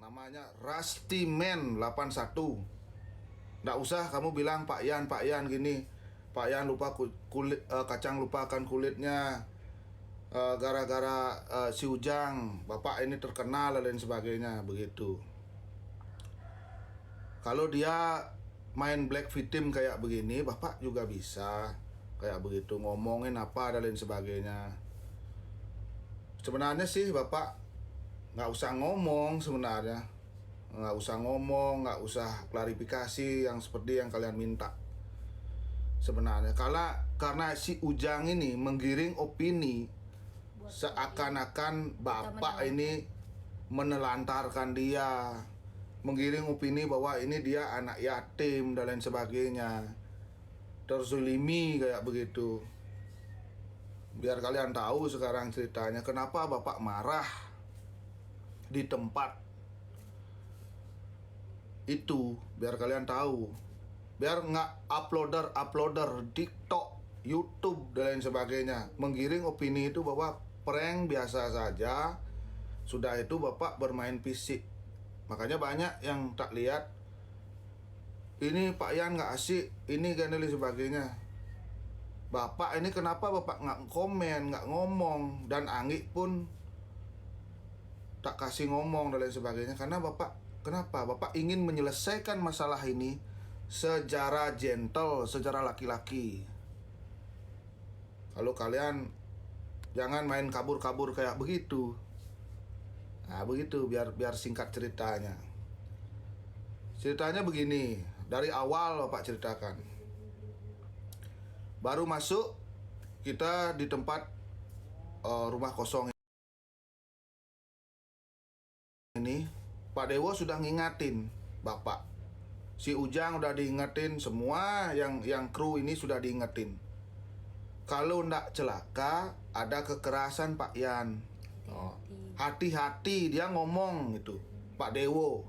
namanya Rusty Man 81. Nggak usah kamu bilang Pak Yan gini. Pak Yan lupa kulit kacang lupakan kulitnya gara-gara si Ujang. Bapak ini terkenal dan lain sebagainya begitu. Kalau dia main black victim kayak begini, Bapak juga bisa kayak begitu ngomongin apa dan lain sebagainya. Sebenarnya sih Bapak nggak usah ngomong sebenarnya. Nggak usah ngomong, nggak usah klarifikasi yang seperti yang kalian minta. Sebenarnya karena si Ujang ini menggiring opini seakan-akan Bapak ini menelantarkan dia, menggiring opini bahwa ini dia anak yatim dan lain sebagainya, terzulimi kayak begitu. Biar kalian tahu sekarang ceritanya kenapa Bapak marah di tempat itu, biar kalian tahu, biar nggak uploader TikTok, YouTube dan lain sebagainya menggiring opini itu bahwa prank biasa saja. Sudah itu Bapak bermain fisik, makanya banyak yang tak lihat ini Pak Yan nggak asik, ini dan lain sebagainya. Bapak ini kenapa Bapak nggak komen, nggak ngomong, dan Anggi pun tak kasih ngomong dan lain sebagainya karena kenapa? Bapak ingin menyelesaikan masalah ini secara gentle, secara laki-laki. Kalau kalian jangan main kabur-kabur kayak begitu. Nah, begitu biar singkat ceritanya. Ceritanya begini, dari awal Bapak ceritakan. Baru masuk kita di tempat rumah kosong ini, Pak Dewo sudah ngingatin Bapak. Si Ujang udah diingetin, semua yang kru ini sudah diingetin. Kalau ndak celaka, ada kekerasan Pak Yan. Hati-hati dia ngomong itu, Pak Dewo.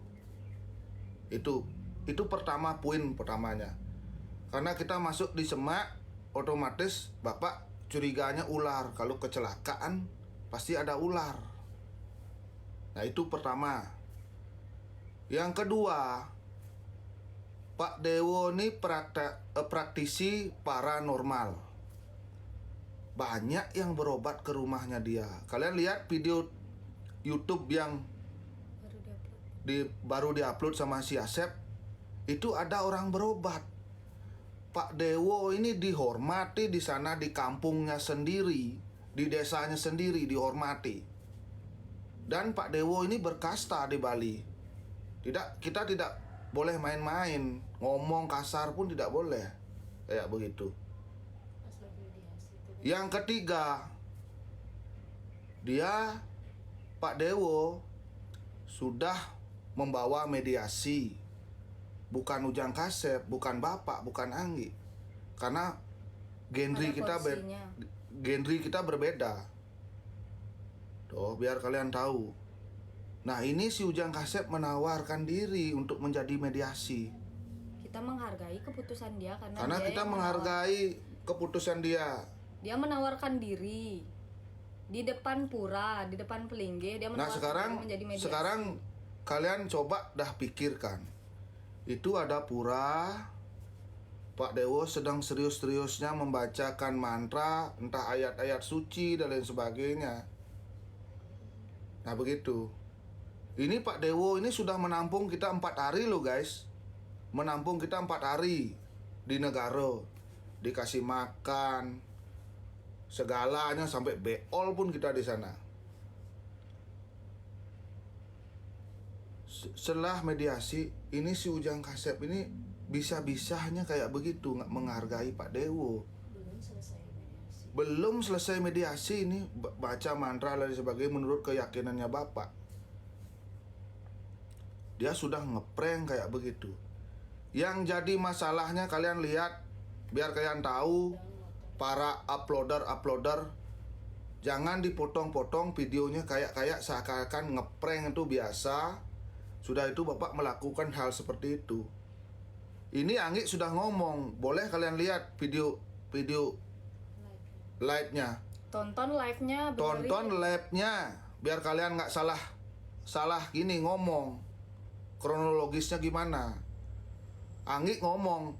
Itu pertama, poin pertamanya. Karena kita masuk di semak, otomatis Bapak curiganya ular. Kalau kecelakaan pasti ada ular. Nah, itu pertama. Yang kedua, Pak Dewo ini praktisi paranormal. Banyak yang berobat ke rumahnya dia. Kalian lihat video YouTube yang baru diupload sama si Asep. Itu ada orang berobat. Pak Dewo ini dihormati di sana, di kampungnya sendiri, di desanya sendiri dihormati. Dan Pak Dewo ini berkasta di Bali. Kita tidak boleh main-main, ngomong kasar pun tidak boleh, kayak begitu. Yang ketiga, Pak Dewo sudah membawa mediasi, bukan Ujang Kasep, bukan Bapak, bukan Anggi, karena genre kita berbeda. Tuh, biar kalian tahu. Nah, ini si Ujang Kasep menawarkan diri untuk menjadi mediasi. Kita menghargai keputusan dia karena kita menghargai keputusan dia. Dia menawarkan diri di depan pura, di depan Pelingge, dia menawarkan menjadi mediasi. Sekarang kalian coba dah pikirkan. Itu ada pura, Pak Dewo sedang serius-seriusnya membacakan mantra, entah ayat-ayat suci dan lain sebagainya. Nah, begitu. Ini Pak Dewo ini sudah menampung kita 4 hari loh guys. Menampung kita 4 hari di Negaro. Dikasih makan, segalanya sampai beol pun kita di sana. Setelah mediasi, ini si Ujang Kasep ini bisa-bisanya kayak begitu, nggak menghargai Pak Dewo. Belum selesai mediasi ini baca mantra dan sebagainya menurut keyakinannya Bapak. Dia sudah ngeprank kayak begitu. Yang jadi masalahnya kalian lihat, biar kalian tahu, para uploader jangan dipotong-potong videonya kayak seakan-akan ngeprank itu biasa. Sudah itu Bapak melakukan hal seperti itu. Ini Anggi sudah ngomong, boleh kalian lihat video live-nya. Tonton live-nya, biar kalian nggak salah salah gini ngomong. Kronologisnya gimana? Anggi ngomong,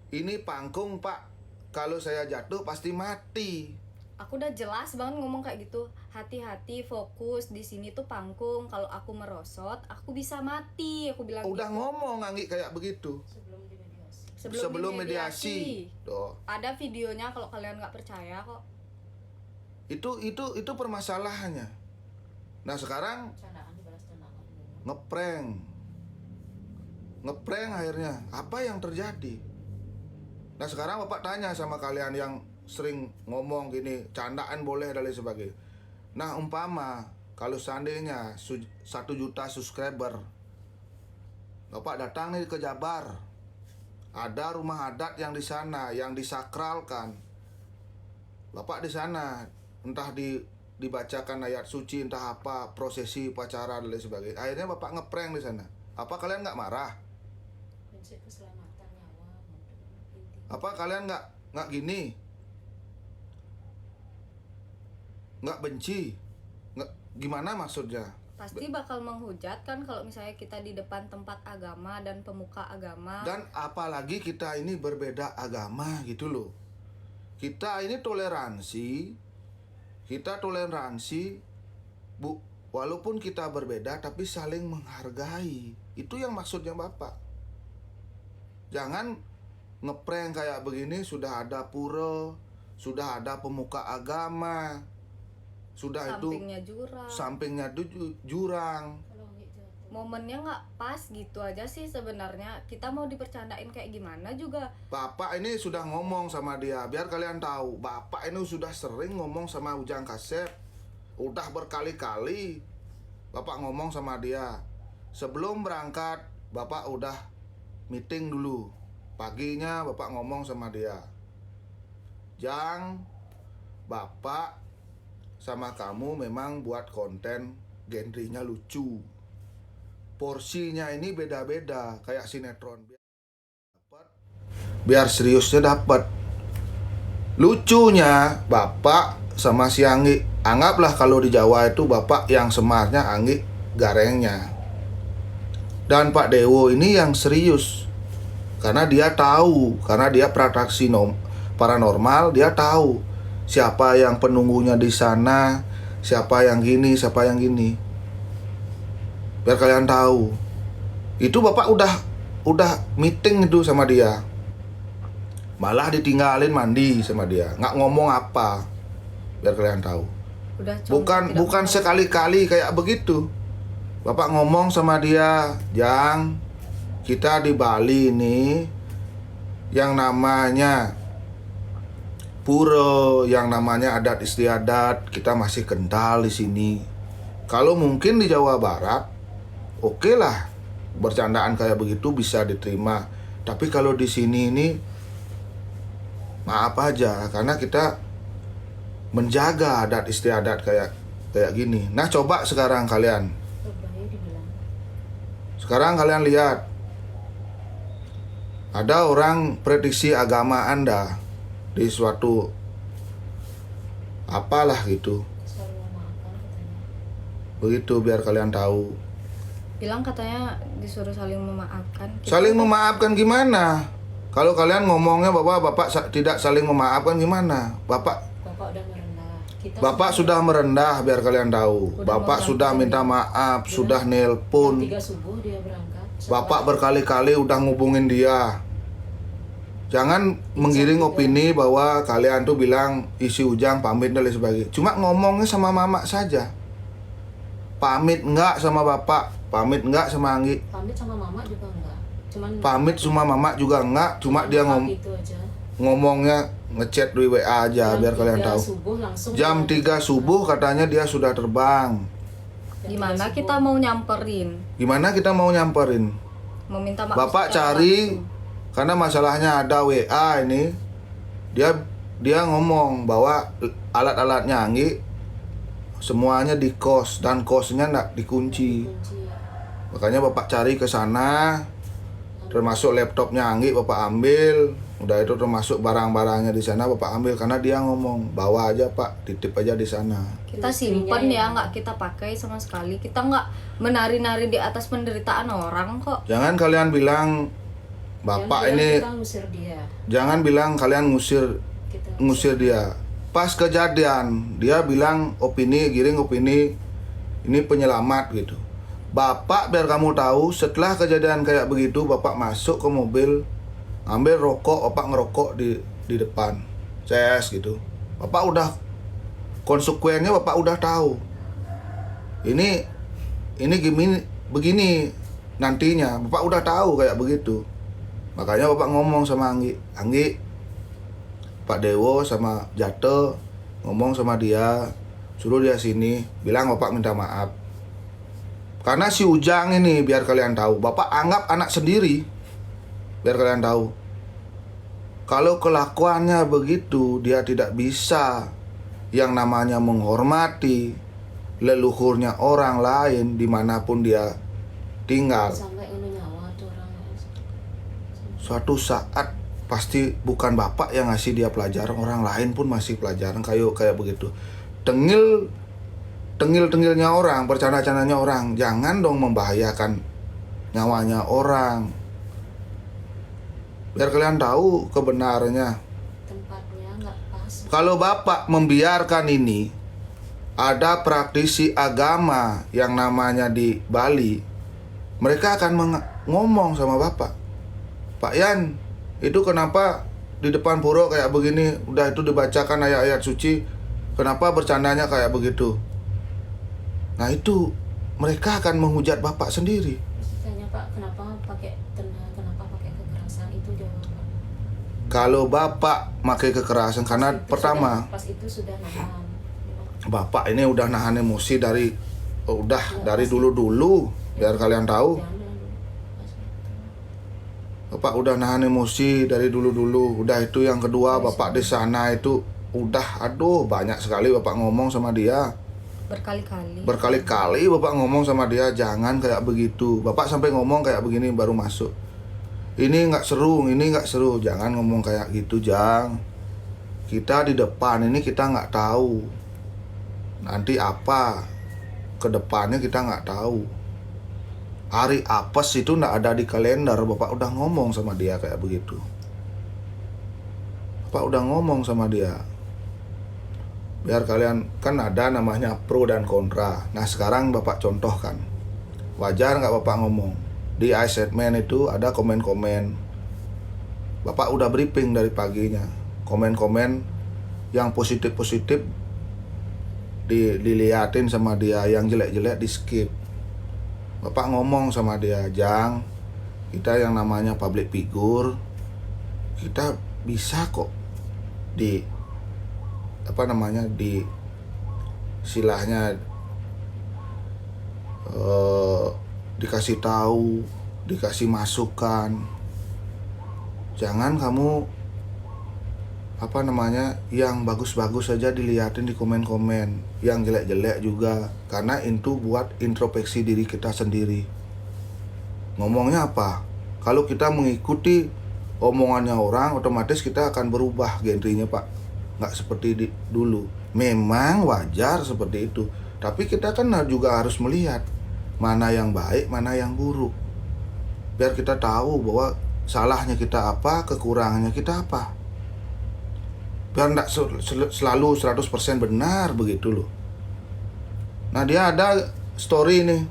ini pangkung pak, kalau saya jatuh pasti mati. Aku udah jelas banget ngomong kayak gitu. Hati-hati, fokus, di sini tuh pangkung. Kalau aku merosot, aku bisa mati. Aku bilang Udah gitu. ngomong Anggi kayak begitu. Sebelum mediasi. Tuh. Ada videonya kalau kalian nggak percaya kok. Itu permasalahannya. Nah sekarang ngeprank akhirnya. Apa yang terjadi? Nah sekarang Bapak tanya sama kalian yang sering ngomong gini, candaan boleh dan lain sebagainya. Nah umpama kalau seandainya 1 juta subscriber, Bapak datang nih ke Jabar, ada rumah adat yang di sana yang disakralkan. Bapak di sana, entah dibacakan ayat suci, entah apa, prosesi upacara dan lain sebagainya. Akhirnya Bapak ngeprank di sana. Apa kalian nggak marah? Apa kalian nggak gini? Nggak benci? Nggak, gimana maksudnya? Pasti bakal menghujat kan kalau misalnya kita di depan tempat agama dan pemuka agama. Dan apalagi kita ini berbeda agama gitu loh. Kita ini toleransi. Walaupun kita berbeda tapi saling menghargai. Itu yang maksudnya Bapak. Jangan ngeprank kayak begini, sudah ada pura, sudah ada pemuka agama, sudah sampingnya jurang. Momennya nggak pas gitu aja sih sebenarnya. Kita mau dipercandain kayak gimana juga. Bapak ini sudah ngomong sama dia, biar kalian tahu, Bapak ini sudah sering ngomong sama Ujang Kasep. Udah berkali-kali Bapak ngomong sama dia. Sebelum berangkat Bapak udah meeting dulu. Paginya Bapak ngomong sama dia, Jang, Bapak sama kamu memang buat konten genrenya lucu. Porsinya ini beda-beda kayak sinetron. Biar seriusnya dapat. Lucunya Bapak sama si Anggi, anggaplah kalau di Jawa itu Bapak yang semarnya, Anggi garengnya. Dan Pak Dewo ini yang serius. Karena dia tahu, karena dia praktisi paranormal, dia tahu siapa yang penunggunya di sana, siapa yang gini, siapa yang gini. Biar kalian tahu. Itu Bapak udah meeting itu sama dia. Malah ditinggalin mandi sama dia, nggak ngomong apa. Biar kalian tahu. Bukan sekali-kali kayak begitu. Bapak ngomong sama dia, Jang, kita di Bali ini yang namanya pura, yang namanya adat istiadat, kita masih kental di sini. Kalau mungkin di Jawa Barat, oke lah, bercandaan kayak begitu bisa diterima. Tapi kalau di sini ini maaf aja, karena kita menjaga adat istiadat kayak gini. Nah coba sekarang kalian lihat, ada orang prediksi agama Anda di suatu apalah gitu. Begitu biar kalian tahu. Bilang katanya disuruh saling memaafkan. Saling memaafkan gimana? Kalau kalian ngomongnya Bapak tidak saling memaafkan gimana? Bapak udah merendah. Bapak sudah merendah biar kalian tahu. Bapak sudah minta maaf, sudah nelpon. 3 subuh dia berangkat. Bapak berkali-kali udah ngubungin dia. Jangan menggiring opini bahwa kalian tuh bilang isi Ujang pamit dan lain sebagainya. Cuma ngomongnya sama mama saja. Pamit enggak sama Bapak, pamit enggak sama Anggi. Pamit sama mama juga enggak. Pamit sama mama juga enggak, cuma dia gitu aja. Ngomongnya ngechat di WA aja biar kalian tahu. Jam 3 subuh katanya dia sudah terbang. Gimana kita mau nyamperin? Meminta maaf. Bapak cari langsung. Karena masalahnya ada WA ini. Dia ngomong bahwa alat-alatnya Anggi semuanya di kos dan kosnya enggak dikunci. Makanya Bapak cari ke sana. Termasuk laptopnya Anggi Bapak ambil. Udah itu termasuk barang-barangnya di sana bapak ambil karena dia ngomong bawa aja pak, titip aja di sana. Kita Istrinya simpen ya, yang- nggak kita pakai sama sekali. Kita nggak menari-nari di atas penderitaan orang kok. Jangan kalian bilang Jangan bapak bilang ini, kita ngusir dia. jangan bilang kalian Kita ngusir dia. Pas kejadian dia bilang opini giring opini ini penyelamat gitu. Bapak biar kamu tahu setelah kejadian kayak begitu bapak masuk ke mobil ambil rokok, bapak ngerokok di depan CS gitu. Bapak udah konsekuensinya bapak udah tahu. Ini gini begini nantinya bapak udah tahu kayak begitu. Makanya bapak ngomong sama Anggi, Pak Dewo sama Jate ngomong sama dia, suruh dia sini, bilang bapak minta maaf. Karena si Ujang ini biar kalian tahu, bapak anggap anak sendiri. Biar kalian tahu. Kalau kelakuannya begitu, dia tidak bisa yang namanya menghormati leluhurnya orang lain dimanapun dia tinggal. sampai ini nyawa tuh orang. Suatu saat pasti bukan bapak yang ngasih dia pelajaran, orang lain pun masih pelajaran kayak begitu. Tengil-tengilnya orang, bercanda-candanya orang, jangan dong membahayakan nyawanya orang. Biar kalian tahu kebenarannya. Tempatnya nggak pas. Kalau bapak membiarkan ini, ada praktisi agama yang namanya di Bali, mereka akan ngomong sama bapak, Pak Yan, itu kenapa di depan pura kayak begini, udah itu dibacakan ayat-ayat suci, kenapa bercandanya kayak begitu? Nah itu mereka akan menghujat bapak sendiri. Terus ditanya Pak, kenapa pakai kekerasan, itu jawaban. Kalau bapak pakai kekerasan karena Pas itu pertama pas itu sudah nahan. bapak ini udah nahan emosi dari dulu-dulu, biar kalian tahu. Jangan dulu. Pas itu. Bapak udah nahan emosi dari dulu-dulu. Udah itu yang kedua, bapak di sana itu udah aduh banyak sekali bapak ngomong sama dia. Berkali-kali. Berkali-kali bapak ngomong sama dia jangan kayak begitu. Bapak sampai ngomong kayak begini baru masuk. Ini nggak seru, ini nggak seru. Jangan ngomong kayak gitu, Jang. Kita di depan ini kita nggak tahu. Nanti apa ke depannya kita nggak tahu. Hari apes itu nggak ada di kalender. Bapak udah ngomong sama dia kayak begitu. Bapak udah ngomong sama dia. Biar kalian kan ada namanya pro dan kontra. Nah sekarang bapak contohkan. Wajar nggak bapak ngomong? Di iSetman itu ada komen-komen. Bapak udah briefing dari paginya. Komen-komen yang positif-positif diliatin sama dia, yang jelek-jelek di skip. Bapak ngomong sama dia, Jang, kita yang namanya public figure, kita bisa kok di silahnya dikasih tahu, dikasih masukan. Jangan kamu yang bagus-bagus saja dilihatin di komen-komen, yang jelek-jelek juga, karena itu buat introspeksi diri kita sendiri. Ngomongnya apa? Kalau kita mengikuti omongannya orang, otomatis kita akan berubah genrenya, Pak. Nggak seperti dulu. Memang wajar seperti itu, tapi kita kan juga harus melihat mana yang baik, mana yang buruk, biar kita tahu bahwa salahnya kita apa, kekurangannya kita apa, biar nggak selalu 100% benar begitu loh. Nah dia ada story nih,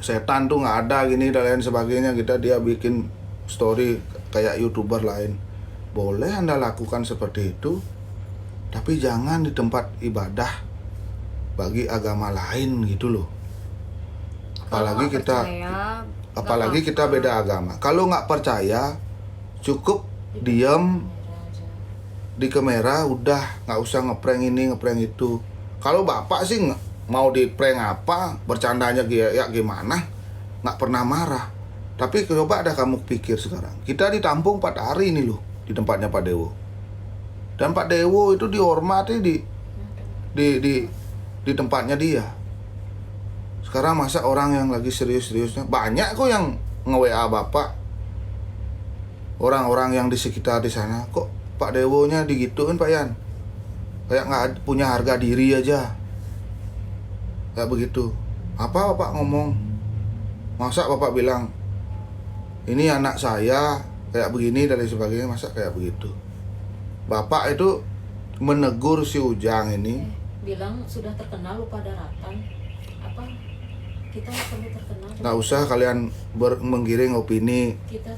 setan tuh nggak ada gini dan lain sebagainya, dia bikin story kayak YouTuber lain. Boleh Anda lakukan seperti itu, tapi jangan di tempat ibadah bagi agama lain gitu loh. Apalagi kita beda agama. Kalau nggak percaya, cukup diam di kamera, udah nggak usah ngeprank ini ngeprank itu. Kalau bapak sih mau di prank apa, bercandanya ya gimana, nggak pernah marah. Tapi coba ada kamu pikir sekarang, kita ditampung 4 hari ini loh di tempatnya Pak Dewo. Dan Pak Dewo itu dihormati di tempatnya dia. Sekarang masa orang yang lagi serius-seriusnya, banyak kok yang nge-WA bapak. orang-orang yang di sekitar di sana, kok Pak Dewonya digituin Pak Yan, kayak nggak punya harga diri aja, kayak begitu. Apa Bapak ngomong? Masa Bapak bilang ini anak saya kayak begini dan lain sebagainya, masa kayak begitu? Bapak itu menegur si Ujang ini. Bilang sudah terkenal lupa daratan. Apa? Kita nggak perlu terkenal. Nggak usah kalian menggiring opini, Kita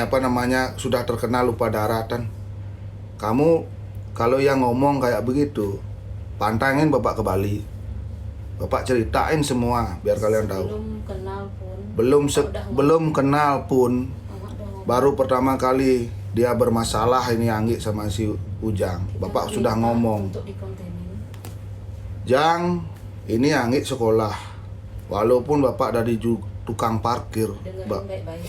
apa namanya, sudah terkenal lupa daratan. Kamu kalau yang ngomong kayak begitu, pantangin Bapak ke Bali. Bapak ceritain semua biar kalian tahu. belum kenal pun. Belum kenal pun, Mama udah ngomong. baru pertama kali dia bermasalah ini Anggi sama si Ujang. Kita Bapak minta sudah ngomong, untuk dikontenin. Jang, ini Anggi sekolah. Walaupun Bapak dari tukang parkir, Dengerin baik-baik.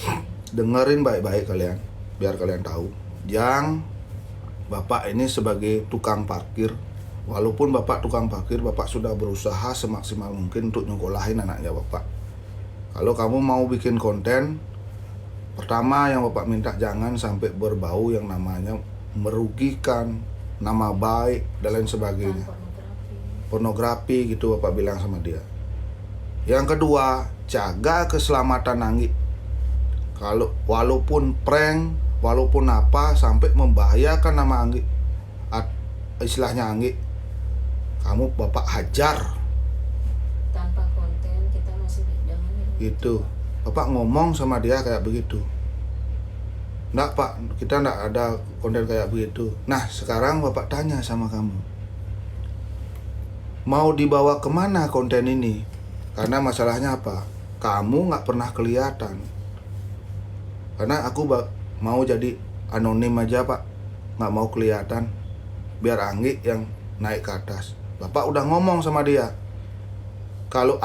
dengerin baik-baik kalian, biar kalian tahu. Jang, Bapak ini sebagai tukang parkir, walaupun Bapak tukang parkir, Bapak sudah berusaha semaksimal mungkin untuk nyekolahin anaknya Bapak. Kalau kamu mau bikin konten, pertama yang Bapak minta jangan sampai berbau yang namanya merugikan nama baik dan lain sebagainya. Pornografi gitu Bapak bilang sama dia. Yang kedua, jaga keselamatan Anggi. Kalau walaupun prank, walaupun apa sampai membahayakan nama Anggi, istilahnya Anggi, kamu Bapak hajar Tanpa konten kita masih jangan gitu. Bapak ngomong sama dia kayak begitu. Nggak Pak, kita nggak ada konten kayak begitu. Nah sekarang Bapak tanya sama kamu, mau dibawa kemana konten ini? Karena masalahnya apa? Kamu nggak pernah kelihatan. Karena aku mau jadi anonim aja Pak, nggak mau kelihatan, biar Anggi yang naik ke atas. Bapak udah ngomong sama dia, kalau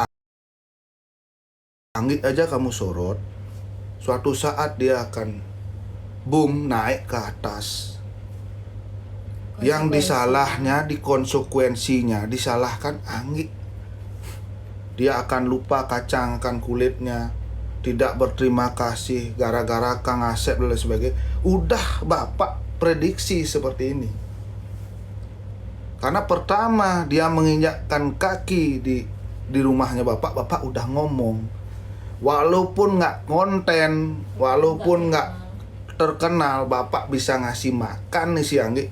Anggi aja kamu sorot, suatu saat dia akan boom naik ke atas. Yang disalahnya, di konsekuensinya disalahkan Anggi. Dia akan lupa kacang akan kulitnya, tidak berterima kasih gara-gara Kang Asep dan lain sebagainya. Udah Bapak prediksi seperti ini. Karena pertama dia menginjakkan kaki di rumahnya Bapak udah ngomong. Walaupun nggak konten, walaupun nggak terkenal, Bapak bisa ngasih makan nih si Anggi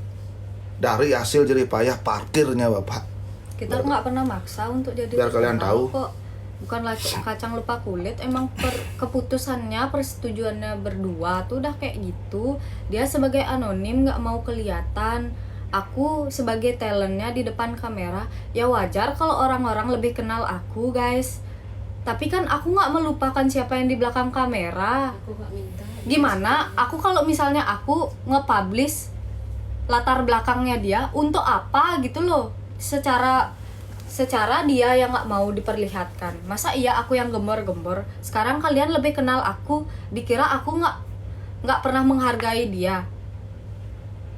dari hasil jerih payah parkirnya Bapak. Kita nggak pernah maksa untuk jadi Biar kalian terkenal tahu. kok. Bukan kacang lupa kulit, emang keputusannya, persetujuannya berdua tuh udah kayak gitu. Dia sebagai anonim nggak mau kelihatan, aku sebagai talentnya di depan kamera, ya wajar kalau orang-orang lebih kenal aku guys. Tapi kan aku nggak melupakan siapa yang di belakang kamera. Aku gak minta. Gimana aku kalau misalnya aku nge-publish latar belakangnya dia untuk apa gitu loh, secara dia yang nggak mau diperlihatkan. Masa iya aku yang gembor-gembor? Sekarang kalian lebih kenal aku, dikira aku nggak pernah menghargai dia.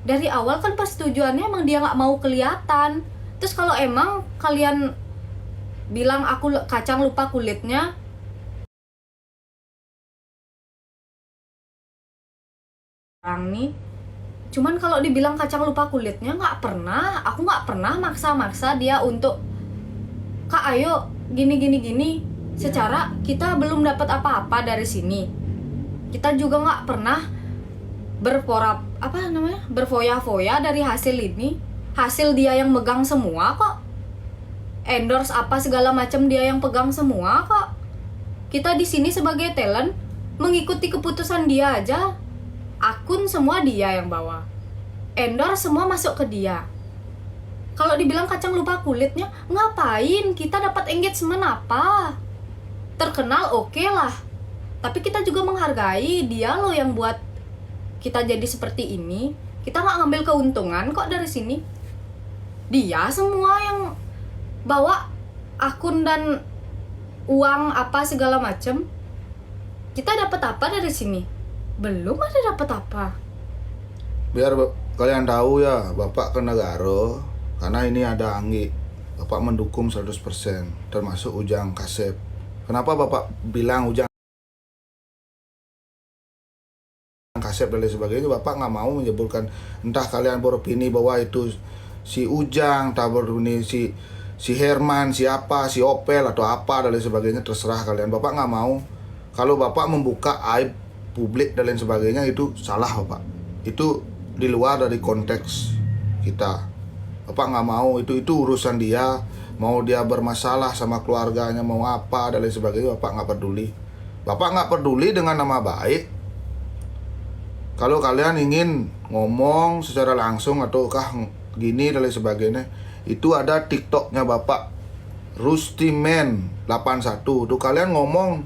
Dari awal kan persetujuannya emang dia nggak mau kelihatan. Terus kalau emang kalian bilang aku kacang lupa kulitnya, orang nih. Cuman kalau dibilang kacang lupa kulitnya aku nggak pernah maksa-maksa dia untuk Kak ayo gini. Secara kita belum dapat apa-apa dari sini. Kita juga nggak pernah berfoya-foya dari hasil ini. Hasil dia yang megang semua kok. Endorse apa segala macam dia yang pegang semua kok. Kita di sini sebagai talent mengikuti keputusan dia aja. Akun semua dia yang bawa, endorse semua masuk ke dia. Kalau dibilang kacang lupa kulitnya, ngapain? Kita dapat engagement apa? Terkenal oke lah, tapi kita juga menghargai dia loh yang buat kita jadi seperti ini. Kita nggak ngambil keuntungan kok dari sini. Dia semua yang bawa akun dan uang apa segala macem. Kita dapat apa dari sini? Belum ada dapat apa. Biar kalian tahu ya, Bapak ke Negaro karena ini ada Anggi. Bapak mendukung 100%, termasuk Ujang Kasep. Kenapa Bapak bilang Ujang Kasep dan lain sebagainya, bapak nggak mau menyebutkan. Entah kalian beropini bahwa itu si Ujang, entah beropini si Herman, siapa, si Opel atau apa dan lain sebagainya, terserah kalian. Bapak nggak mau. Kalau bapak membuka aib publik dan lain sebagainya, itu salah bapak. Itu di luar dari konteks kita. Bapak nggak mau, itu urusan dia. Mau dia bermasalah sama keluarganya, mau apa dan lain sebagainya, bapak nggak peduli. Bapak nggak peduli dengan nama baik. Kalau kalian ingin ngomong secara langsung ataukah gini dan lain sebagainya, itu ada TikToknya bapak, Rustiman 81. Tuh kalian ngomong,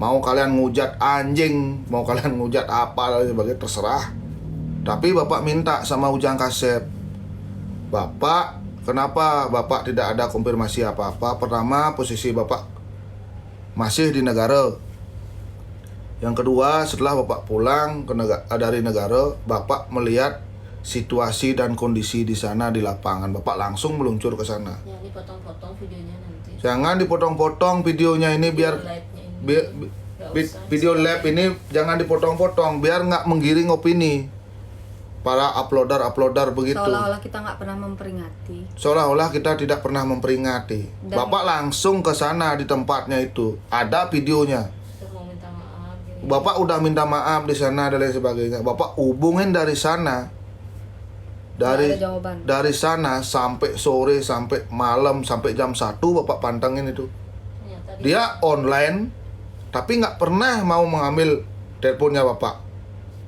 mau kalian ngujat anjing, mau kalian ngujat apa dan lain sebagainya, terserah. Tapi bapak minta sama Ujang Kasep, bapak, kenapa bapak tidak ada konfirmasi apa-apa? Pertama, posisi bapak masih di negara. Yang kedua, setelah bapak pulang dari negara, bapak melihat situasi dan kondisi di sana di lapangan. Bapak langsung meluncur ke sana. Ya, dipotong-potong videonya nanti. Jangan dipotong-potong videonya ini, biar video lab ini jangan dipotong-potong, biar nggak menggiring opini para uploader begitu. Seolah-olah kita nggak pernah memperingati. Seolah-olah kita tidak pernah memperingati. Bapak langsung ke sana di tempatnya itu. Ada videonya. Mau minta maaf. Gitu. Bapak udah minta maaf di sana dan lain sebagainya. Bapak hubungin dari sana. Nggak ada jawaban. Dari sana sampai sore, sampai malam, sampai jam 1 bapak pantengin itu. Ternyata Dia online tapi nggak pernah mau mengambil teleponnya bapak.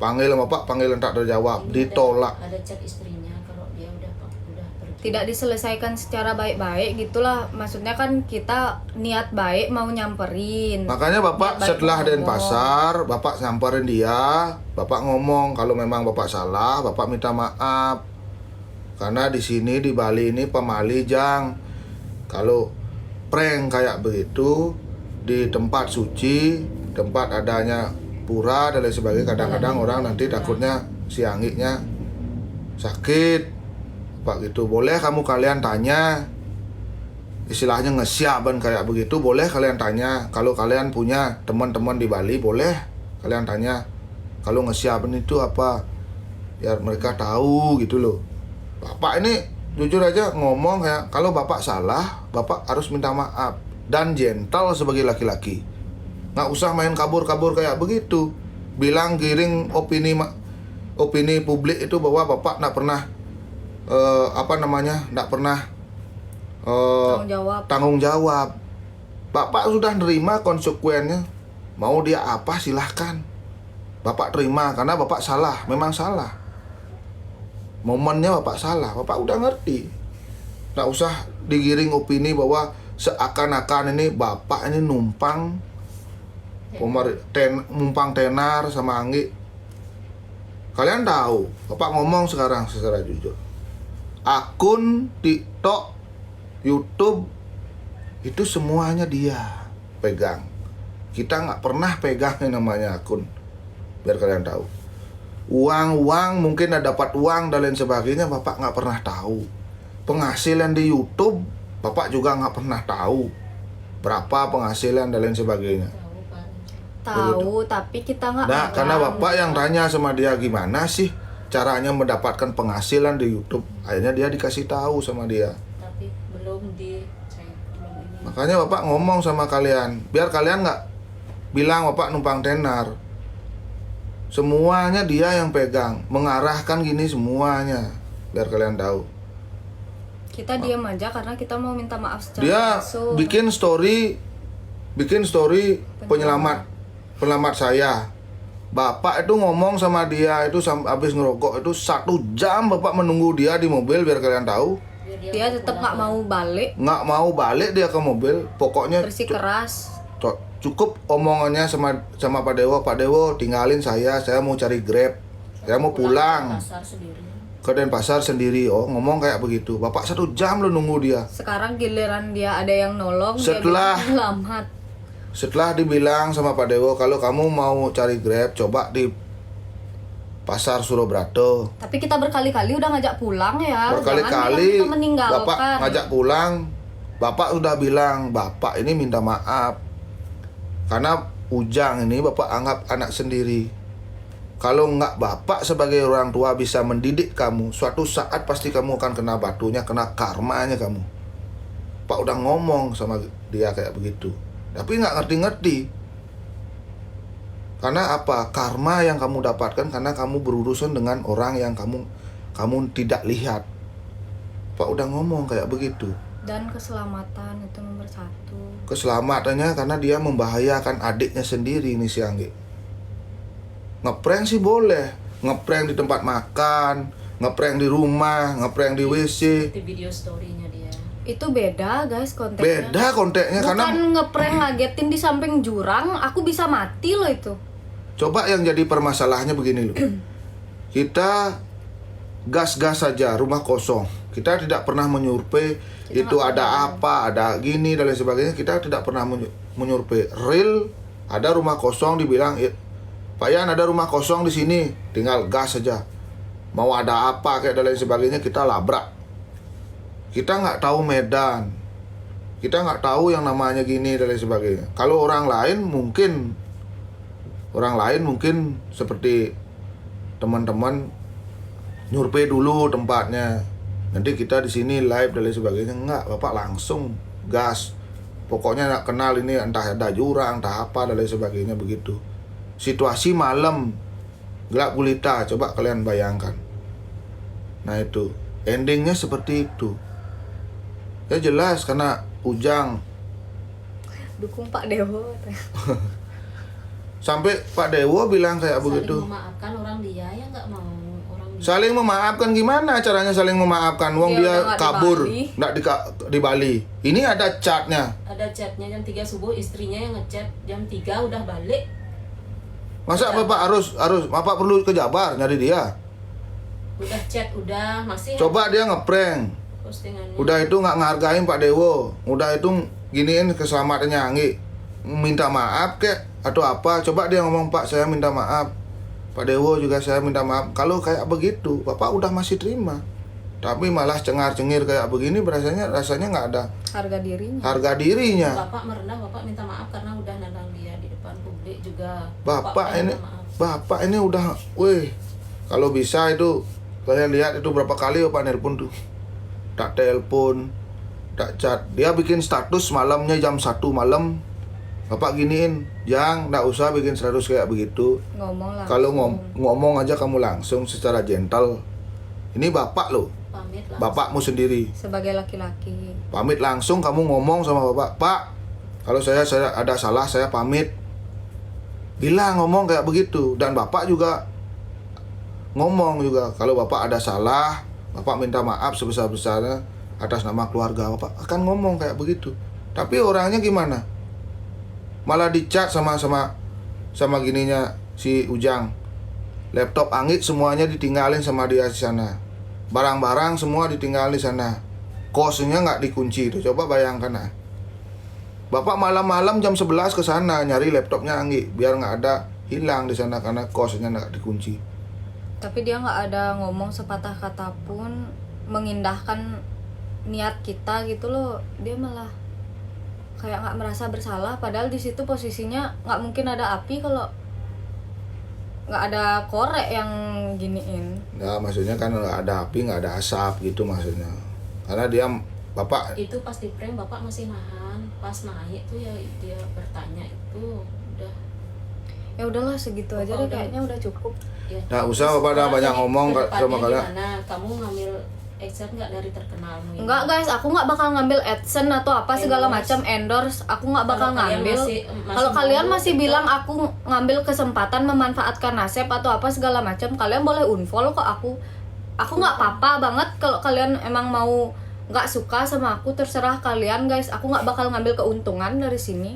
Panggil bapak, panggil tak terjawab, ini ditolak. Ada chat istrinya kalau dia udah pergi. Tidak diselesaikan secara baik-baik gitulah. Maksudnya kan kita niat baik mau nyamperin. Makanya bapak Niat baik setelah mau ngomong. Denpasar, bapak nyamperin dia, bapak ngomong kalau memang bapak salah, bapak minta maaf. Karena di sini di Bali ini pemali Jang. Kalau prank kayak begitu di tempat suci, tempat adanya pura dan lain sebagainya, kadang-kadang orang nanti takutnya si angiknya sakit pak gitu. Boleh kalian tanya, istilahnya ngesiaban kayak begitu, boleh kalian tanya. Kalau kalian punya teman-teman di Bali, boleh kalian tanya kalau ngesiaban itu apa, biar mereka tahu gitu loh. Bapak ini jujur aja ngomong ya, kalau bapak salah, bapak harus minta maaf dan gentle sebagai laki-laki. Nggak usah main kabur-kabur kayak begitu. Bilang giring opini publik itu bahwa bapak nggak pernah nggak pernah tanggung jawab. Bapak sudah nerima konsekuensinya. Mau dia apa silahkan. Bapak terima karena bapak salah, memang salah. Momennya bapak salah, bapak udah ngerti. Nggak usah digiring opini bahwa seakan-akan ini bapak ini numpang tenar sama Anggi. Kalian tahu, bapak ngomong sekarang secara jujur. Akun TikTok, YouTube itu semuanya dia pegang. Kita nggak pernah pegang yang namanya akun. Biar kalian tahu. Uang mungkin ada dapat uang dan lain sebagainya, bapak nggak pernah tahu. Penghasilan di YouTube, bapak juga nggak pernah tahu berapa penghasilan dan lain sebagainya. Tahu, tapi kita nggak. Nah, karena bapak yang tanya sama dia gimana sih caranya mendapatkan penghasilan di YouTube, akhirnya dia dikasih tahu sama dia. Tapi belum ini. Makanya bapak ngomong sama kalian, biar kalian nggak bilang bapak numpang tenar. Semuanya dia yang pegang, mengarahkan gini semuanya, biar kalian tahu. Kita diam aja karena kita mau minta maaf secara Dia langsung. bikin story penyelamat saya. Bapak itu ngomong sama dia itu habis ngerokok itu 1 jam bapak menunggu dia di mobil, biar kalian tahu. Dia tetap nggak mau balik. Nggak mau balik dia ke mobil. Pokoknya Bersikeras. cukup omongannya sama Pak Dewo, tinggalin saya mau cari Grab, saya mau pulang ke Denpasar sendiri. Oh, ngomong kayak begitu. Bapak 1 jam lo nunggu dia. Sekarang giliran dia ada yang nolong, Setelah- dia bilang selamat. Setelah dibilang sama Pak Dewo, kalau kamu mau cari Grab, coba di Pasar Surobrato. Tapi kita berkali-kali udah ngajak pulang ya. Berkali-kali Jangan kita meninggalkan. Bapak ngajak pulang. Bapak udah bilang, Bapak ini minta maaf. Karena Ujang ini Bapak anggap anak sendiri. Kalau nggak bapak sebagai orang tua bisa mendidik kamu, suatu saat pasti kamu akan kena batunya, kena karmanya kamu. Pak udah ngomong sama dia kayak begitu, tapi nggak ngerti-ngerti. Karena apa? Karma yang kamu dapatkan karena kamu berurusan dengan orang yang kamu tidak lihat. Pak udah ngomong kayak begitu. Dan keselamatan itu nomor 1. Keselamatannya karena dia membahayakan adiknya sendiri nih si Anggi. Ngeprank sih boleh, ngeprank di tempat makan, ngeprank di rumah, ngeprank di WC. Di video story-nya dia. Itu beda guys konteksnya. Beda konteksnya Bukan karena ngeprank ngagetin di samping jurang, aku bisa mati loh itu. coba yang jadi permasalahannya begini loh. Kita gas-gas saja rumah kosong. Kita tidak pernah menyurvei Kita itu nggak ada pernah. apa, ada gini dan lain sebagainya. Kita tidak pernah menyurvei. Real ada rumah kosong dibilang, Pak Yan ada rumah kosong di sini, tinggal gas saja. Mau ada apa kayak dan lain sebagainya kita labrak. Kita nggak tahu medan, kita nggak tahu yang namanya gini dan lain sebagainya. Kalau orang lain mungkin seperti teman-teman nyurvei dulu tempatnya. Nanti kita di sini live dan lain sebagainya. Enggak, bapak langsung gas. Pokoknya nggak kenal ini entah ada jurang, entah apa dan lain sebagainya begitu. Situasi malam gelap gulita, coba kalian bayangkan. Nah itu endingnya seperti itu. Ya jelas karena Ujang Dukung Pak Dewo. sampai Pak Dewo bilang kayak begitu. Saling memaafkan orang dia ya nggak mau orang dia. Saling memaafkan gimana caranya saling memaafkan? Wong Dia dia udah nggak di kabur, Bali. nggak di Bali. Ini ada chatnya. Ada chatnya jam 3 subuh, istrinya yang ngechat jam 3 udah balik. Masa bapak harus bapak perlu ke Jabar nyari dia? Udah chat, udah masih Coba dia ngeprank. postingannya. Udah itu nggak ngehargain Pak Dewo. Udah itu giniin keselamatannya Anggi. Minta maaf kek atau apa? Coba dia ngomong, Pak saya minta maaf. Pak Dewo juga saya minta maaf. Kalau kayak begitu bapak udah masih terima. Tapi malah cengar-cengir kayak begini rasanya nggak ada Harga dirinya. harga dirinya. Bapak merendah, bapak minta maaf karena udah nendang dia di depan publik juga. Bapak ini minta maaf. Bapak ini udah, weh, kalau bisa itu kalian lihat itu berapa kali Bapak nelpon tuh, tak telepon, tak chat, dia bikin status malamnya jam 1 malam, Bapak giniin, Jang, nggak usah bikin status kayak begitu, Ngomong lah. kalau ngomong aja kamu langsung secara gentle, ini Bapak loh, Pamit lah. Bapakmu sendiri, Sebagai laki-laki. pamit langsung kamu ngomong sama Bapak, Pak, kalau saya ada salah saya pamit. Bilang ngomong kayak begitu. Dan bapak juga ngomong juga, kalau bapak ada salah, bapak minta maaf sebesar-besarnya atas nama keluarga. Bapak akan ngomong kayak begitu. Tapi orangnya gimana? Malah dicat sama gininya si Ujang. Laptop Anggi semuanya ditinggalin sama dia di sana. Barang-barang semua ditinggalin di sana. Kosnya nggak dikunci itu. Coba bayangkan ah. Bapak malam-malam jam 11 ke sana nyari laptopnya Anggi biar nggak ada hilang di sana karena kosnya nggak dikunci. Tapi dia nggak ada ngomong sepatah kata pun mengindahkan niat kita gitu loh. Dia malah kayak nggak merasa bersalah. Padahal di situ posisinya nggak mungkin ada api kalau nggak ada korek yang giniin. Ya maksudnya kan nggak ada api nggak ada asap gitu maksudnya. Karena dia bapak Itu pasti prank, bapak masih nahan. Pas naik tuh ya dia bertanya itu udah. Ya udahlah segitu aja deh, kayaknya udah cukup. Ya. nggak usah bapak udah banyak ngomong sama kalian. Gimana? Kamu ngambil AdSense nggak dari terkenalmu? ini? Enggak guys, aku nggak bakal ngambil AdSense atau apa segala macam endorse. Aku nggak bakal Kalau kalian ngambil. masih Kalau kalian mau, masih kita- bilang aku ngambil kesempatan memanfaatkan nasib atau apa segala macam, kalian boleh unfollow kok aku. Aku nggak apa-apa banget kalau kalian emang mau nggak suka sama aku, terserah kalian guys. Aku nggak bakal ngambil keuntungan dari sini.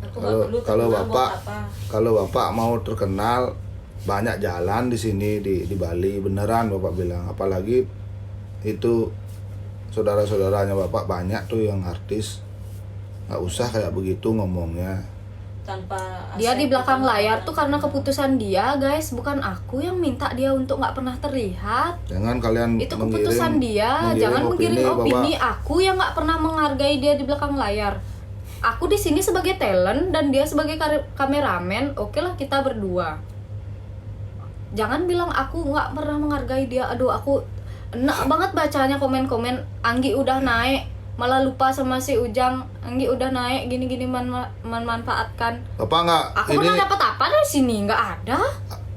Aku nggak perlu Kalau terkenal buat bapak apa. kalau bapak mau terkenal banyak jalan di sini di Bali beneran bapak bilang. Apalagi itu saudara-saudaranya bapak banyak tuh yang artis. Nggak usah kayak begitu ngomongnya. Tanpa Dia aset di belakang kita layar nggak tuh karena keputusan dia guys, bukan aku yang minta dia untuk nggak pernah terlihat. Jangan kalian Itu keputusan dia, jangan menggiring opini. Aku yang nggak pernah menghargai dia di belakang layar. Aku di sini sebagai talent dan dia sebagai kameramen. Oke lah kita berdua. jangan bilang aku nggak pernah menghargai dia. Aduh, aku enak banget bacanya komen-komen. Anggi udah naik, malah lupa sama si Ujang. Anggi udah naik, gini-gini memanfaatkan. Bapak nggak Aku pernah dapat apa dari sini? Nggak ada.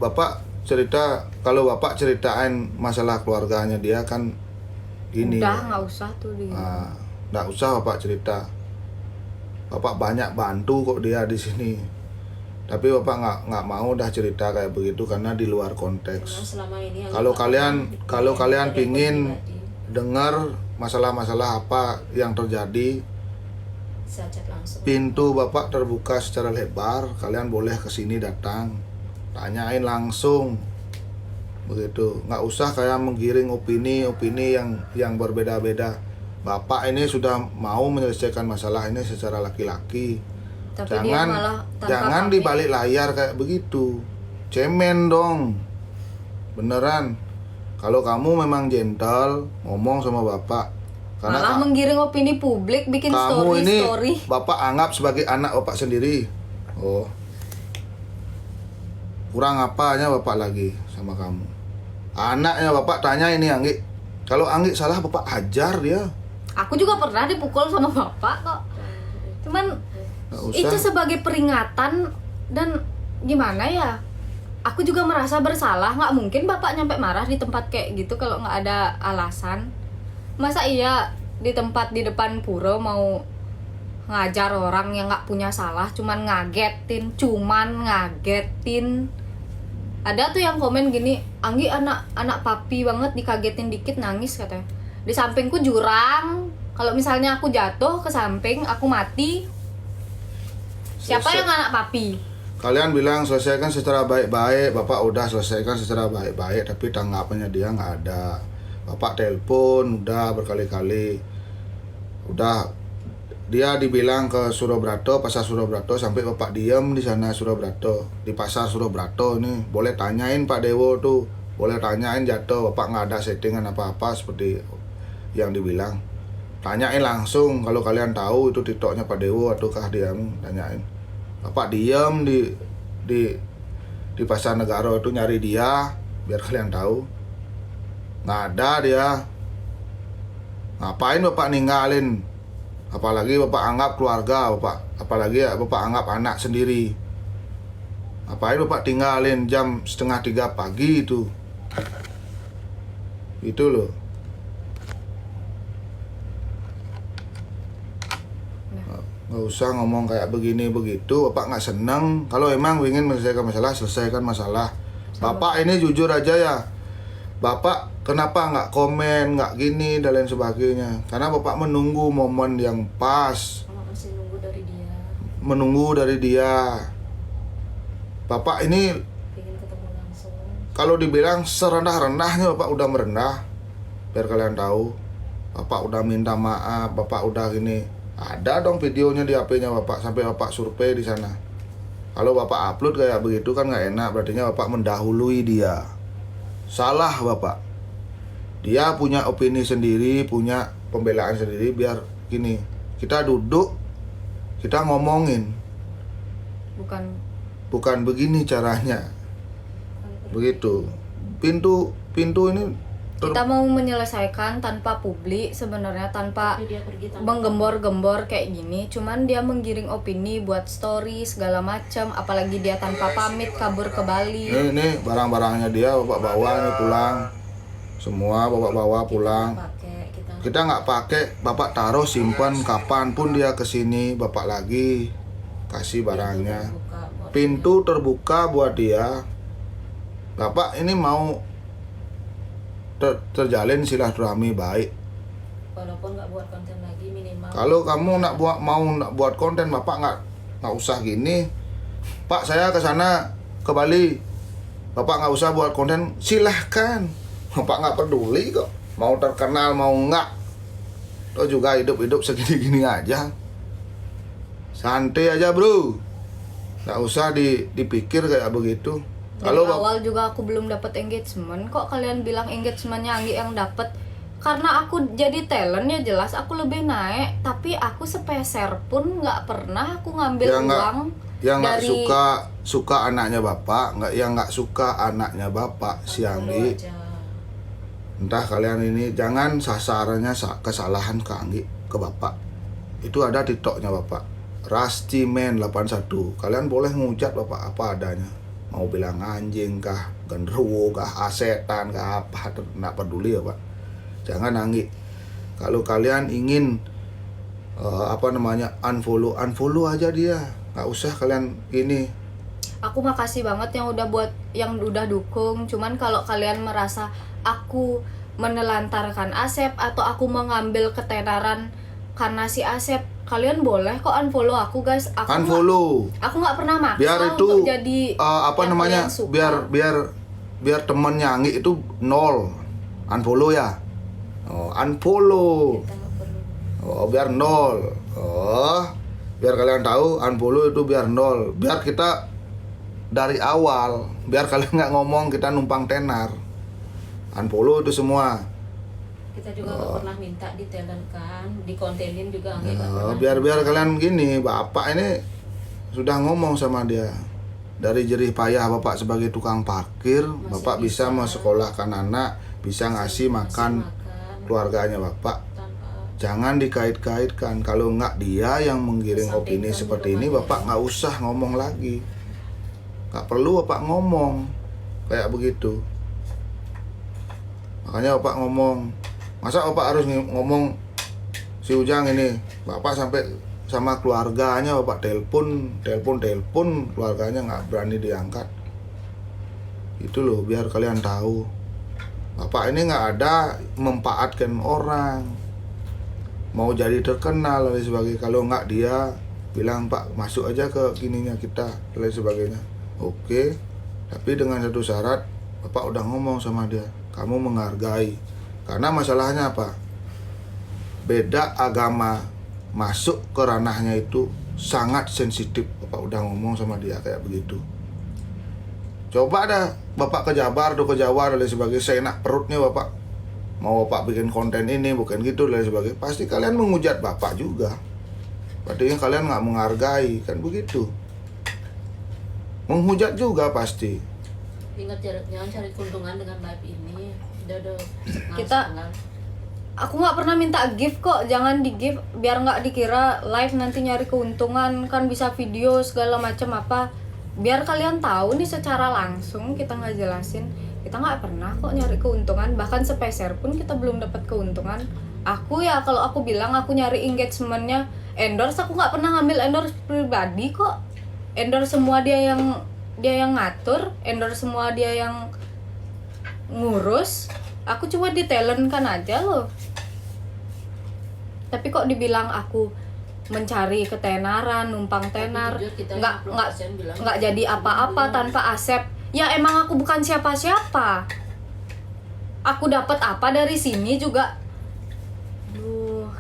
Bapak cerita, kalau Bapak ceritain masalah keluarganya dia kan gini. Udah, nggak usah tuh dia. Nggak usah Bapak cerita. Bapak banyak bantu kok dia di sini. Tapi Bapak nggak mau dah cerita kayak begitu karena di luar Karena konteks. selama ini Kalau kalian ada pingin pribadi, dengar masalah-masalah apa yang terjadi, bisa chat langsung. pintu Bapak terbuka secara lebar. Kalian boleh ke sini datang, tanyain langsung. Begitu. Nggak usah kayak menggiring opini yang berbeda-beda. Bapak ini sudah mau menyelesaikan masalah ini secara laki-laki. Tapi dia malah tanpa Jangan pamit. di balik layar kayak begitu. Cemen dong. Beneran. Kalau kamu memang gentle, ngomong sama Bapak. Malah menggiring opini publik, bikin kamu ini story. Bapak anggap sebagai anak Bapak sendiri. Oh. Kurang apanya Bapak lagi sama kamu? Anaknya Bapak tanya ini Anggi. Kalau Anggi salah Bapak hajar dia. Aku juga pernah dipukul sama bapak kok. Cuman Nggak usah. itu sebagai peringatan dan gimana ya? Aku juga merasa bersalah. Nggak mungkin bapak nyampe marah di tempat kayak gitu kalau nggak ada alasan. Masa iya di tempat di depan pura mau ngajar orang yang nggak punya salah, cuman ngagetin. Ada tuh yang komen gini, Anggi anak papi banget, dikagetin dikit nangis katanya. Di sampingku jurang. Kalau misalnya aku jatuh ke samping, aku mati. Siapa Selesai. yang anak papi? Kalian bilang selesaikan secara baik-baik. Bapak udah selesaikan secara baik-baik, tapi tanggapannya dia nggak ada. Bapak telepon udah berkali-kali. Udah dia dibilang ke Surabrato, pasar Surabrato, sampai Bapak diam di sana Surabrato, di pasar Surabrato ini. Boleh tanyain Pak Dewo tuh, boleh tanyain jatuh. Bapak nggak ada settingan apa-apa seperti yang dibilang. Tanyain langsung kalau kalian tahu itu TikToknya Pak Dewo ataukah diam, tanyain. Bapak diam di pasar Negara itu nyari dia biar kalian tahu. Nggak ada dia. Ngapain Bapak ninggalin? Apalagi Bapak anggap keluarga Bapak, apalagi ya Bapak anggap anak sendiri. Ngapain Bapak tinggalin jam 2:30 pagi itu? Itu loh. Nggak usah ngomong kayak begini begitu. Bapak nggak seneng. Kalau emang ingin menyelesaikan masalah, selesaikan masalah. Bapak ini jujur aja ya. Bapak kenapa nggak komen, nggak gini dan lain sebagainya? Karena Bapak menunggu momen yang pas, Kalau masih nunggu dari dia, menunggu dari dia. Bapak ini pengen ketemu langsung. kalau dibilang serendah-rendahnya Bapak udah merendah. Biar kalian tahu, Bapak udah minta maaf, Bapak udah gini. Ada dong videonya di HP-nya Bapak, sampai Bapak survei di sana. Kalau Bapak upload kayak begitu kan nggak enak, berarti Bapak mendahului dia. Salah Bapak. Dia punya opini sendiri, punya pembelaan sendiri. Biar gini, kita duduk, kita ngomongin. Bukan begini caranya. Begitu. Pintu ini Kita mau menyelesaikan tanpa publik sebenarnya, tanpa Tapi dia pergi tanpa menggembor-gembor kayak gini. Cuman dia menggiring opini, buat story segala macam. Apalagi dia tanpa pamit kabur ke Bali. ini barang-barangnya dia Bapak bawa nih pulang. Semua Bapak bawa pulang. Kita nggak pakai, Bapak taruh simpan, kapanpun dia kesini Bapak lagi kasih barangnya. Pintu terbuka buat dia. Bapak ini mau terjalin silaturahmi baik. Walaupun nggak buat konten lagi, minimal. Kalau kamu nak buat konten, Bapak nggak usah gini. Pak, saya ke sana ke Bali. Bapak nggak usah buat konten, silahkan. Bapak nggak peduli kok. Mau terkenal mau nggak. Toh juga hidup segini-gini aja. Santai aja bro. Nggak usah dipikir kayak begitu. Dari awal juga aku belum dapat engagement. Kok kalian bilang engagementnya Anggi yang dapat? Karena aku jadi talent ya jelas aku lebih naik. Tapi aku sepeser pun nggak pernah aku ngambil Ya, uang. Yang nggak dari suka anaknya bapak, nggak suka anaknya bapak si Unfollow Anggi. aja. Entah kalian ini jangan sasarannya kesalahan ke Anggi ke bapak. Itu ada TikToknya bapak. Rastiman81. Kalian boleh ngujat bapak apa adanya. Mau bilang anjing kah, genderuwo kah, asetan kah, apa, nggak peduli ya pak. Jangan Anggi. Kalau kalian ingin unfollow aja dia. Nggak usah kalian ini. aku makasih banget yang udah dukung. Cuman kalau kalian merasa aku menelantarkan Asep atau aku mengambil ketenaran karena si Asep, kalian boleh kok unfollow aku guys. Unfollow. Aku nggak pernah maksa Biar itu untuk jadi yang kalian suka. biar temennya Anggi itu 0. Unfollow ya. Unfollow. Kita nggak perlu. Biar 0. Biar kalian tahu unfollow itu biar 0. Biar kita dari awal, biar kalian nggak ngomong kita numpang tenar. Unfollow itu semua. Kita juga nggak pernah minta di talent kan, di kontenin juga nggak pernah. Biar kalian gini, bapak ini sudah ngomong sama dia. Dari jerih payah bapak sebagai tukang parkir, bapak bisa mensekolahkan anak, bisa ngasih makan keluarganya bapak. Jangan dikait-kaitkan. Kalau nggak dia yang menggiring opini seperti ini, bapak nggak usah ngomong lagi. Nggak perlu bapak ngomong kayak begitu. Makanya bapak ngomong. Masa bapak harus ngomong si Ujang ini? Bapak sampai sama keluarganya bapak telepon keluarganya nggak berani diangkat. Itu loh, biar kalian tahu. Bapak ini nggak ada mempaatkan orang. Mau jadi terkenal dan sebagainya. Kalau nggak dia bilang pak masuk aja ke gininya kita dan sebagainya. Oke, tapi dengan satu syarat, bapak udah ngomong sama dia, kamu menghargai. Karena masalahnya apa? Beda agama masuk ke ranahnya itu sangat sensitif. Bapak udah ngomong sama dia kayak begitu. Coba dah bapak ke Jabar atau ke Jawa dan sebagainya, seenak perutnya bapak. Mau bapak bikin konten ini bukan gitu dan sebagainya, pasti kalian menghujat bapak juga. Berarti kalian nggak menghargai, kan begitu. Menghujat juga pasti. Ingat jangan cari keuntungan dengan live ini. Udah Kita- Aku nggak pernah minta gift kok, jangan di gift biar nggak dikira live nanti nyari keuntungan, kan bisa video segala macam apa. Biar kalian tahu nih secara langsung, kita nggak jelasin. Kita nggak pernah kok nyari keuntungan, bahkan sepeser pun kita belum dapat keuntungan. Aku ya kalau aku bilang aku nyari engagementnya endorse, aku nggak pernah ngambil endorse pribadi kok. Endorse semua dia yang ngatur, endorse semua dia yang ngurus. Aku cuma di talent kan aja loh. Tapi kok dibilang aku mencari ketenaran, numpang tenar, nggak jadi apa-apa tanpa Asep. Ya emang aku bukan siapa-siapa. Aku dapat apa dari sini juga.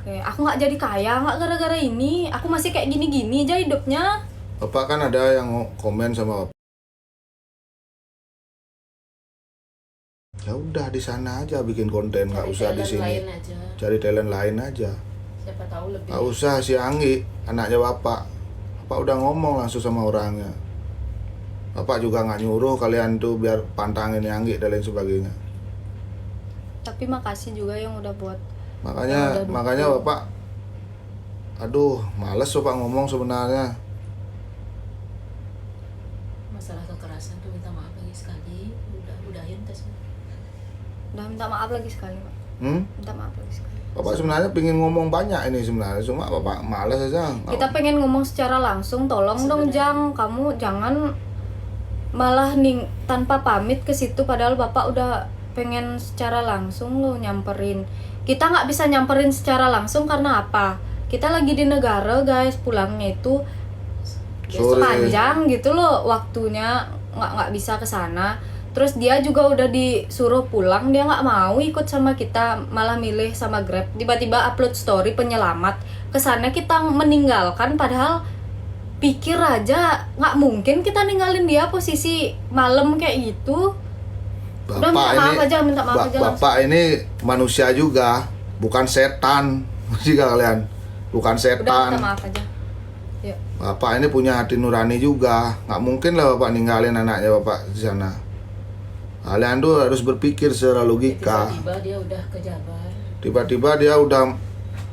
Kayak aku nggak jadi kaya nggak gara-gara ini. Aku masih kayak gini-gini aja hidupnya. Bapak kan ada yang komen sama bapak. Ya udah di sana aja bikin konten, nggak usah di sini. Cari talent lain aja. Siapa tahu lebih. Nggak usah si Anggi, anaknya bapak. Bapak udah ngomong langsung sama orangnya. Bapak juga nggak nyuruh kalian tuh biar pantangin Anggi dan lain sebagainya. Tapi makasih juga yang udah buat. Makanya bapak, aduh males bapak ngomong sebenarnya. Masalah kekerasan tuh minta maaf lagi sekali. Udahin tesnya. Udah minta maaf lagi sekali, Pak. Minta maaf lagi sekali. Bapak sebenarnya pengen ngomong banyak ini sebenarnya, cuma bapak males aja. Kita pengen ngomong secara langsung, tolong dong Jang, kamu jangan malah tanpa pamit ke situ padahal bapak udah pengen secara langsung lo nyamperin. Kita nggak bisa nyamperin secara langsung karena apa? Kita lagi di negara guys, pulangnya itu Sore. panjang gitu loh waktunya, nggak bisa ke sana. Terus dia juga udah disuruh pulang, dia nggak mau ikut sama kita, malah milih sama Grab. Tiba-tiba upload story penyelamat, kesana kita meninggalkan, padahal pikir aja nggak mungkin kita ninggalin dia posisi malam kayak gitu. Udah minta maaf aja langsung. Bapak ini manusia juga, bukan setan. Jika kalian bukan Udah setan. minta maaf aja. Yuk. Bapak ini punya hati nurani juga. Nggak mungkin lah Bapak ninggalin anaknya Bapak di sana. Kalian tuh harus berpikir secara logika. Tiba-tiba dia udah ke Jabar. Tiba-tiba dia udah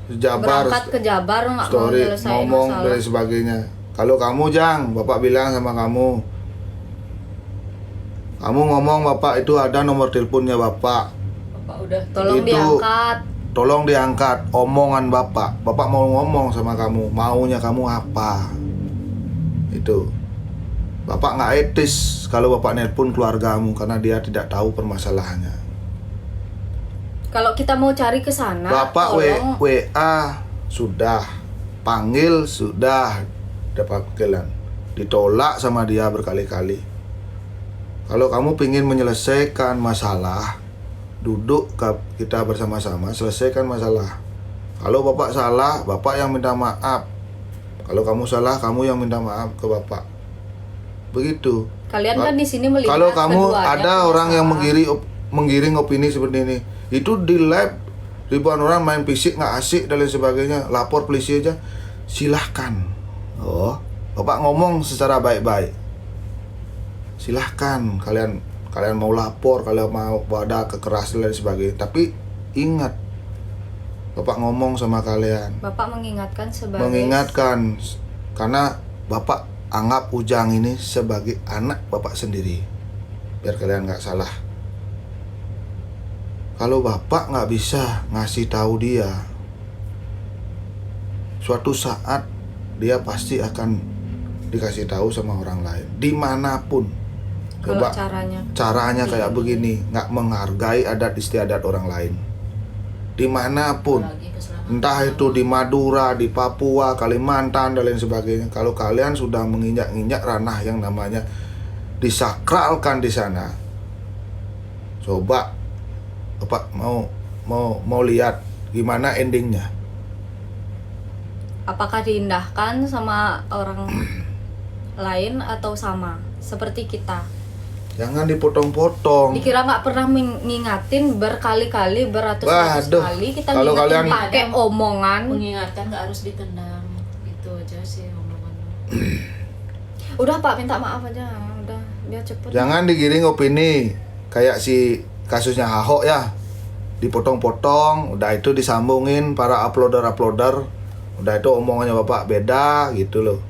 Jabar, Berangkat ke Jabar nggak mau story, nyelesain ngomong masalah. dan sebagainya. Kalau kamu Jang, Bapak bilang sama kamu ngomong Bapak itu ada nomor teleponnya Bapak. Bapak udah Tolong Itu- diangkat. Tolong diangkat omongan Bapak. Bapak mau ngomong sama kamu, maunya kamu apa? Itu. Bapak nggak etis kalau Bapak nelpon keluargamu karena dia tidak tahu permasalahannya. Kalau kita mau cari ke sana, Bapak tolong WA sudah, panggil sudah, dapat panggilan. Ditolak sama dia berkali-kali. Kalau kamu ingin menyelesaikan masalah, duduk kita bersama-sama selesaikan masalah. Kalau Bapak salah, Bapak yang minta maaf. Kalau kamu salah, kamu yang minta maaf ke Bapak. Begitu. kalian kan di sini melihat Kalau kamu keduanya ada punya orang yang salah. menggiring opini seperti ini, itu di live ribuan orang main fisik nggak asik dan lain sebagainya, lapor polisi aja, silahkan. Oh, Bapak ngomong secara baik-baik. Silahkan kalian mau lapor, kalian mau ada kekerasan dan lain sebagainya. Tapi ingat, Bapak ngomong sama kalian, Bapak mengingatkan sebagai mengingatkan karena Bapak anggap Ujang ini sebagai anak Bapak sendiri, biar kalian nggak salah. Kalau Bapak nggak bisa ngasih tahu dia, suatu saat dia pasti akan dikasih tahu sama orang lain dimanapun. kalau Coba caranya kayak begini, nggak menghargai adat istiadat orang lain dimanapun. Apalagi keselamatan. Entah itu di Madura, di Papua, Kalimantan, dan lain sebagainya. Kalau kalian sudah menginjak-injak ranah yang namanya disakralkan di sana, coba Bapak mau lihat gimana endingnya. apakah diindahkan sama orang lain atau sama seperti kita. Jangan dipotong-potong. Dikira nggak pernah mengingatin berkali-kali, beratus-ratus Waduh, kali kita kalau ngingetin kalian- pakai omongan. Mengingatkan nggak harus ditendang. Itu aja sih omongan. Udah Pak, minta maaf aja. Udah, biar cepet. Jangan digiring opini kayak si kasusnya Ahok ya, dipotong-potong, udah itu disambungin para uploader, udah itu omongannya Bapak beda gitu loh.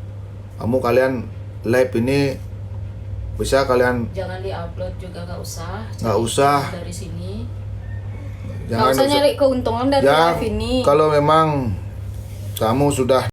Kalian live ini bisa kalian Jangan diupload juga nggak usah. Nggak Cari usah. dari sini. Nggak usah nyari keuntungan dari Ya, live ini. kalau memang kamu sudah